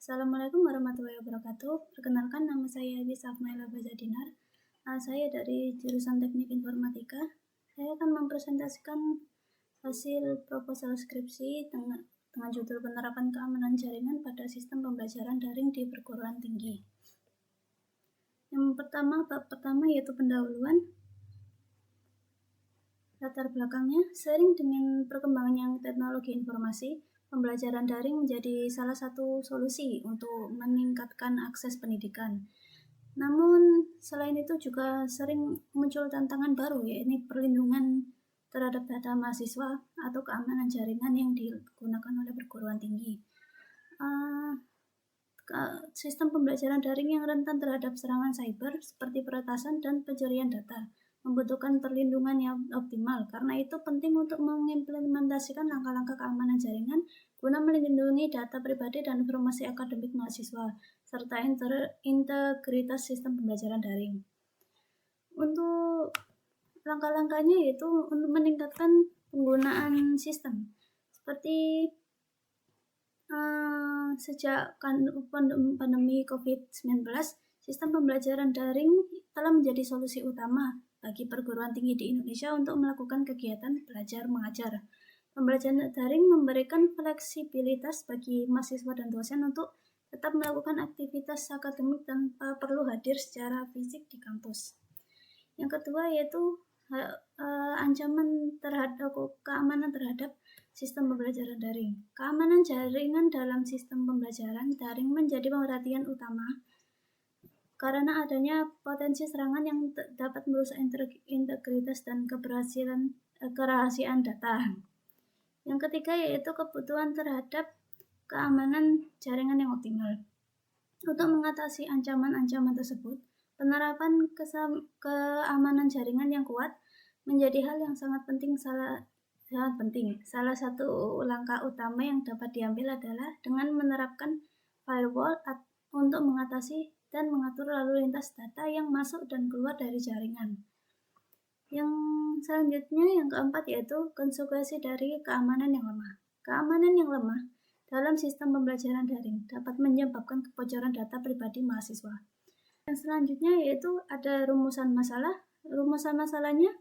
Assalamualaikum warahmatullahi wabarakatuh. Perkenalkan, nama saya Bisa Akmaila Bazadinar. Saya dari jurusan Teknik Informatika. Saya akan mempresentasikan hasil proposal skripsi dengan judul penerapan keamanan jaringan pada sistem pembelajaran daring di perguruan tinggi. Bab pertama yaitu pendahuluan. Latar belakangnya, seiring dengan perkembangan teknologi informasi, pembelajaran daring menjadi salah satu solusi untuk meningkatkan akses pendidikan. Namun, selain itu juga sering muncul tantangan baru, yaitu perlindungan terhadap data mahasiswa atau keamanan jaringan yang digunakan oleh perguruan tinggi. Sistem pembelajaran daring yang rentan terhadap serangan cyber seperti peretasan dan pencurian data membutuhkan perlindungan yang optimal. Karena itu penting untuk mengimplementasikan langkah-langkah keamanan jaringan guna melindungi data pribadi dan informasi akademik mahasiswa serta integritas sistem pembelajaran daring. Untuk langkah-langkahnya yaitu untuk meningkatkan penggunaan sistem seperti sejak pandemi COVID-19, sistem pembelajaran daring telah menjadi solusi utama bagi perguruan tinggi di Indonesia untuk melakukan kegiatan belajar mengajar. Pembelajaran daring memberikan fleksibilitas bagi mahasiswa dan dosen untuk tetap melakukan aktivitas akademik tanpa perlu hadir secara fisik di kampus. Yang kedua yaitu ancaman terhadap keamanan terhadap sistem pembelajaran daring. Keamanan jaringan dalam sistem pembelajaran daring menjadi perhatian utama karena adanya potensi serangan yang dapat merusak integritas dan kerahasiaan data. Yang ketiga yaitu kebutuhan terhadap keamanan jaringan yang optimal. Untuk mengatasi ancaman-ancaman tersebut, penerapan keamanan jaringan yang kuat menjadi hal yang sangat penting. Salah satu langkah utama yang dapat diambil adalah dengan menerapkan firewall untuk mengatasi dan mengatur lalu lintas data yang masuk dan keluar dari jaringan. Yang selanjutnya, yang keempat yaitu konsekuensi dari keamanan yang lemah. Keamanan yang lemah dalam sistem pembelajaran daring dapat menyebabkan kebocoran data pribadi mahasiswa. Yang selanjutnya yaitu ada rumusan masalah. Rumusan masalahnya,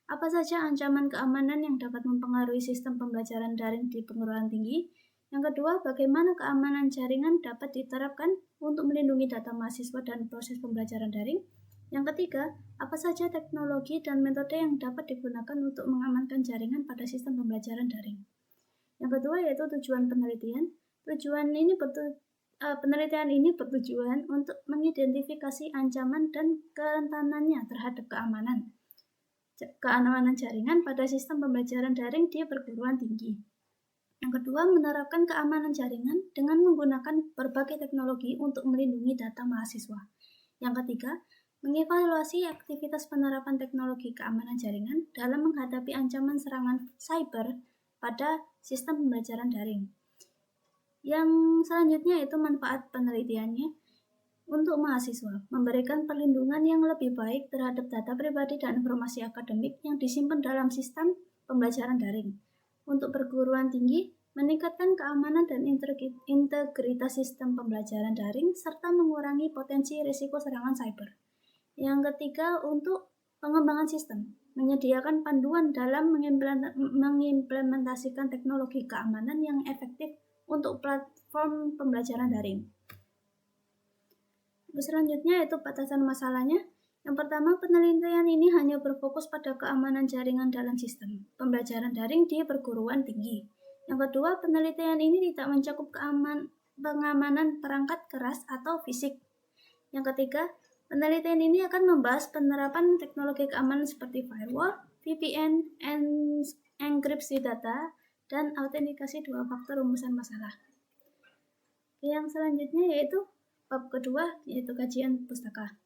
apa saja ancaman keamanan yang dapat mempengaruhi sistem pembelajaran daring di perguruan tinggi? Yang kedua, bagaimana keamanan jaringan dapat diterapkan untuk melindungi data mahasiswa dan proses pembelajaran daring? Yang ketiga, apa saja teknologi dan metode yang dapat digunakan untuk mengamankan jaringan pada sistem pembelajaran daring? Yang kedua yaitu tujuan penelitian. Penelitian ini bertujuan untuk mengidentifikasi ancaman dan kerentanannya terhadap keamanan jaringan pada sistem pembelajaran daring di perguruan tinggi. Yang kedua, menerapkan keamanan jaringan dengan menggunakan berbagai teknologi untuk melindungi data mahasiswa. Yang ketiga, mengevaluasi aktivitas penerapan teknologi keamanan jaringan dalam menghadapi ancaman serangan cyber pada sistem pembelajaran daring. Yang selanjutnya yaitu manfaat penelitiannya untuk mahasiswa, memberikan perlindungan yang lebih baik terhadap data pribadi dan informasi akademik yang disimpan dalam sistem pembelajaran daring. Untuk perguruan tinggi, meningkatkan keamanan dan integritas sistem pembelajaran daring serta mengurangi potensi risiko serangan cyber. Yang ketiga, untuk pengembangan sistem, menyediakan panduan dalam mengimplementasikan teknologi keamanan yang efektif untuk platform pembelajaran daring. Selanjutnya yaitu batasan masalahnya. Yang pertama, penelitian ini hanya berfokus pada keamanan jaringan dalam sistem pembelajaran daring di perguruan tinggi. Yang kedua, penelitian ini tidak mencakup pengamanan perangkat keras atau fisik. Yang ketiga, penelitian ini akan membahas penerapan teknologi keamanan seperti firewall, VPN, enkripsi data, dan autentikasi dua faktor rumusan masalah. Yang selanjutnya yaitu bab kedua, yaitu kajian pustaka.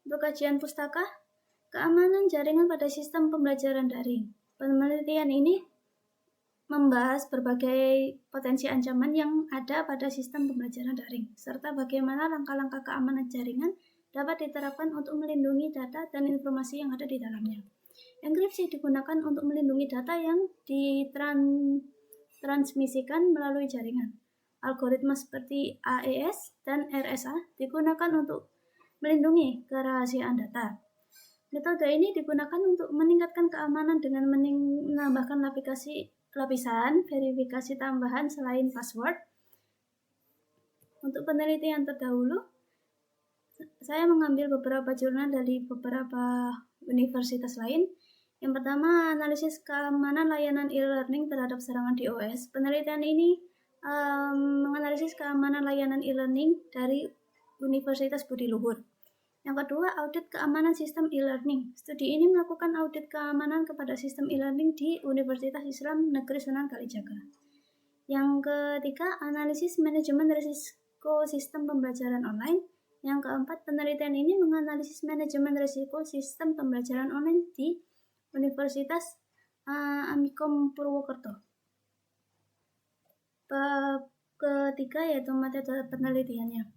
Untuk kajian pustaka, keamanan jaringan pada sistem pembelajaran daring. Penelitian ini membahas berbagai potensi ancaman yang ada pada sistem pembelajaran daring, serta bagaimana langkah-langkah keamanan jaringan dapat diterapkan untuk melindungi data dan informasi yang ada di dalamnya. Enkripsi digunakan untuk melindungi data yang ditransmisikan melalui jaringan. Algoritma seperti AES dan RSA digunakan untuk melindungi kerahasiaan data. Metode ini digunakan untuk meningkatkan keamanan dengan menambahkan lapisan verifikasi tambahan selain password. Untuk penelitian terdahulu, saya mengambil beberapa jurnal dari beberapa universitas lain. Yang pertama, analisis keamanan layanan e-learning terhadap serangan DOS. Penelitian ini menganalisis keamanan layanan e-learning dari Universitas Budi Luhur. Yang kedua, audit keamanan sistem e-learning. Studi ini melakukan audit keamanan kepada sistem e-learning di Universitas Islam Negeri Sunan Kalijaga. Yang ketiga, analisis manajemen risiko sistem pembelajaran online. Yang keempat, penelitian ini menganalisis manajemen risiko sistem pembelajaran online di Universitas Amikom Purwokerto. Bab ketiga yaitu metode penelitiannya.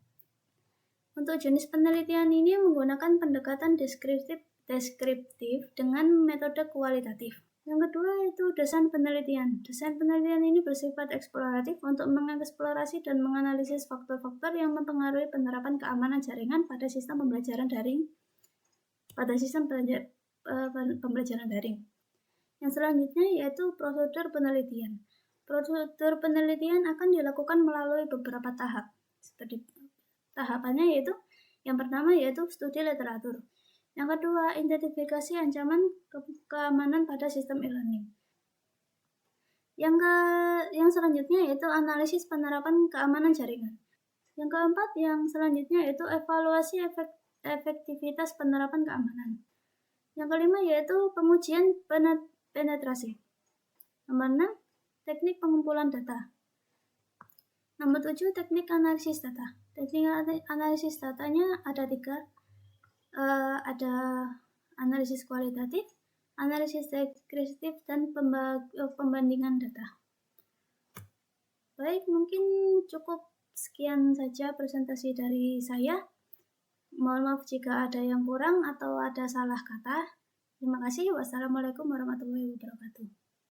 Untuk jenis penelitian ini menggunakan pendekatan deskriptif dengan metode kualitatif. Yang kedua yaitu desain penelitian. Desain penelitian ini bersifat eksploratif untuk mengeksplorasi dan menganalisis faktor-faktor yang mempengaruhi penerapan keamanan jaringan pada sistem pembelajaran daring. Yang selanjutnya yaitu prosedur penelitian. Prosedur penelitian akan dilakukan melalui beberapa tahap. Seperti tahapannya yaitu yang pertama yaitu studi literatur. Yang kedua, identifikasi ancaman keamanan pada sistem e-learning. Yang selanjutnya yaitu analisis penerapan keamanan jaringan. Yang keempat, yang selanjutnya yaitu evaluasi efektivitas penerapan keamanan. Yang kelima yaitu pengujian penetrasi. Nomor 6, teknik pengumpulan data. Nomor 7, teknik analisis data. Teknik analisis datanya ada 3. Ada analisis kualitatif, analisis deskriptif, dan pembandingan data. Baik, mungkin cukup sekian saja presentasi dari saya. Mohon maaf jika ada yang kurang atau ada salah kata. Terima kasih. Wassalamualaikum warahmatullahi wabarakatuh.